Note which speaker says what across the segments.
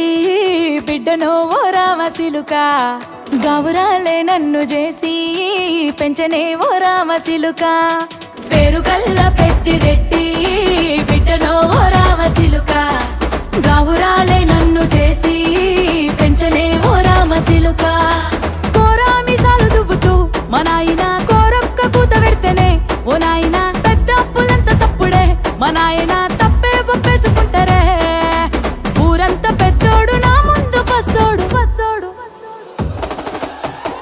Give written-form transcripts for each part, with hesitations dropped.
Speaker 1: రెడ్డి బిడ్డనో ఓ రామసిలుక గౌరాలే నన్ను చేసి పెంచనే ఓ రామసిలుక పేరు గల్ల పెద్దిరెడ్డి బిడ్డనో ఓ రామసిలుక గౌరాలే నన్ను చేసి పెంచనే ఓ రామసిలుక కోరామిసాలు దువ్వుతూ మా నాయన కోరొక్క కూత పెడితేనే ఓ నాయన పెద్ద అప్పులంత చప్పుడే మా నాయన తప్పే ఒప్పేసుకుంటారే ఊరంతా పెద్దోడు నా ముందు బస్సోడు బస్సోడు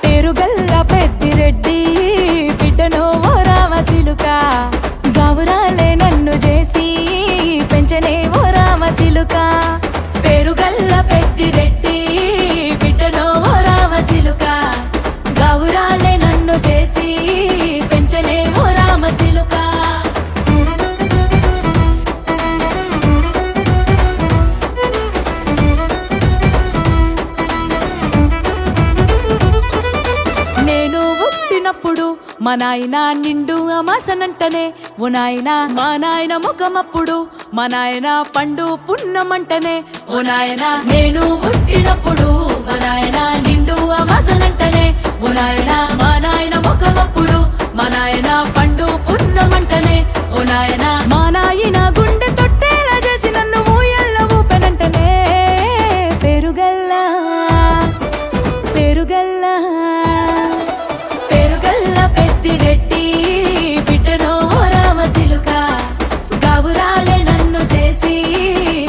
Speaker 1: పేరుగల్ల పెద్దిరెడ్డి బిడ్డనో ఓ రామసిలుక గౌరాలే నన్ను చేసి పెంచనే ఓ రామసిలుక పేరుగల్ల పెద్దిరెడ్డి బిడ్డనో ఓ రామసిలుక గౌరాలే నన్ను చేసి పెంచనే ఓ రామసిలుక నేను పుట్టినప్పుడు మా నాయన నిండు అమాసనంటనే ఓ నాయన మా నాయన ముఖమప్పుడు మా నాయన పండు పున్నమంటనే ఓ నాయన నేను పుట్టినప్పుడు మా నాయన నిండు అమాసనంటనే ఓ నాయన మా నాయన ముఖమప్పుడు మా నాయన పండు పున్నమంటనే ఓ నాయన మా నాయన గుండె తొట్టేలా చేసి నన్ను ఊయల్ల ఊపెనంటనే పేరుగల్ల పేరుగల్ల పేరుగల్ల పెద్దిరెడ్డి బిడ్డనో ఓ రామసిలుక గౌరాలే నన్ను చేసి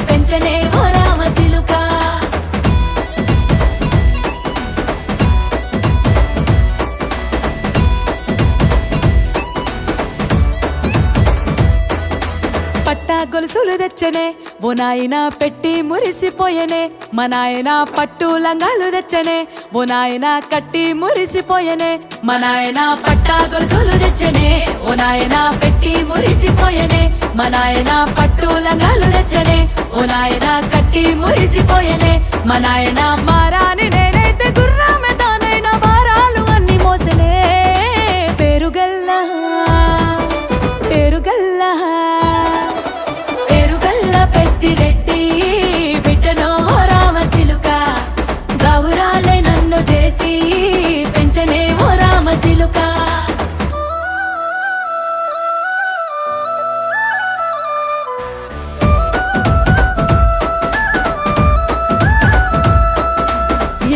Speaker 1: పెంచనే ఓ రామసిలుక పట్టా గొలుసులు తెచ్చనే ఓ నాయన పెట్టి మురిసిపోయనే మా నాయన పట్టు లంగాలు తెచ్చనే ఓ నాయన కట్టి మురిసిపోయనే మా నాయన పట్టా గొలుసులు తెచ్చనే ఓ నాయన పెట్టి మురిసిపోయనే మా నాయన పట్టు లంగాలు తెచ్చనే ఓ నాయన కట్టి మురిసిపోయనే మా నాయన మారాని నేనైతే గుర్రామె తానైనా భారాలు అన్ని మోసనే పేరుగల్ల పేరుగల్ల పేరుగల్ల పెద్దిరెడ్డి బిడ్డనో ఓ రామసిలుక గౌరాలే నన్ను చేసి పెంచనే ఓ రామసిలుక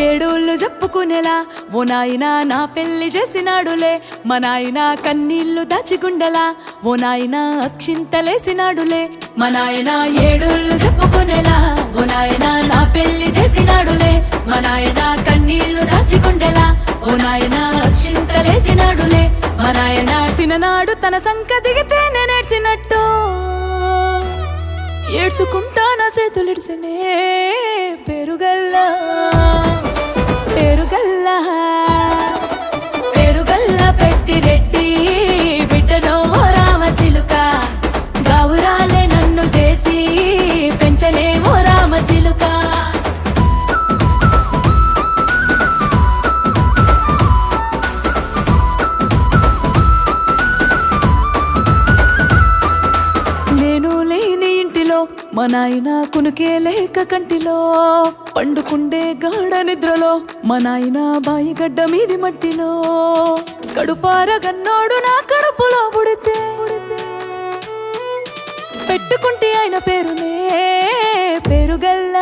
Speaker 1: ఏడోళ్ళు చెప్పుకునేలా ఓ నాయన నా పెళ్లి చేసినాడులే మా నాయన కన్నీళ్లు దాచిగుండెలా ఓ నాయన అక్షింతలేసినాడులే మా నాయన ఏడోళ్ళు చెప్పుకునేలా ఓ నాయన నా పెళ్లి చేసినాడులే మా నాయన కన్నీళ్లు దాచిగుండెలా ఓ నాయన అక్షింతలేసినాడులే మా నాయన సిననాడు తన సంక దిగితే నేనేడ్చినట్టు ఏడ్చుకుంటా నా చేతులిడిసినే పేరుగల్ల పేరుగల్ల పేరుగల్ల పెద్దిరెడ్డి బిడ్డనో ఓ రామసిలుక గౌరాలే నన్ను చేసి పెంచనే ఓ రామసిలుక నేను లేని ఇంటిలో మా నాయన కునుకే లేక కంటిలో పండుకుండే గాఢ నిద్రలో మా నాయన బాయి గడ్డ మీది మట్టిలో కడుపార గన్నోడు నా కడుపులో పుడితే పెట్టుకుంటే ఆయన పేరునే పేరుగల్ల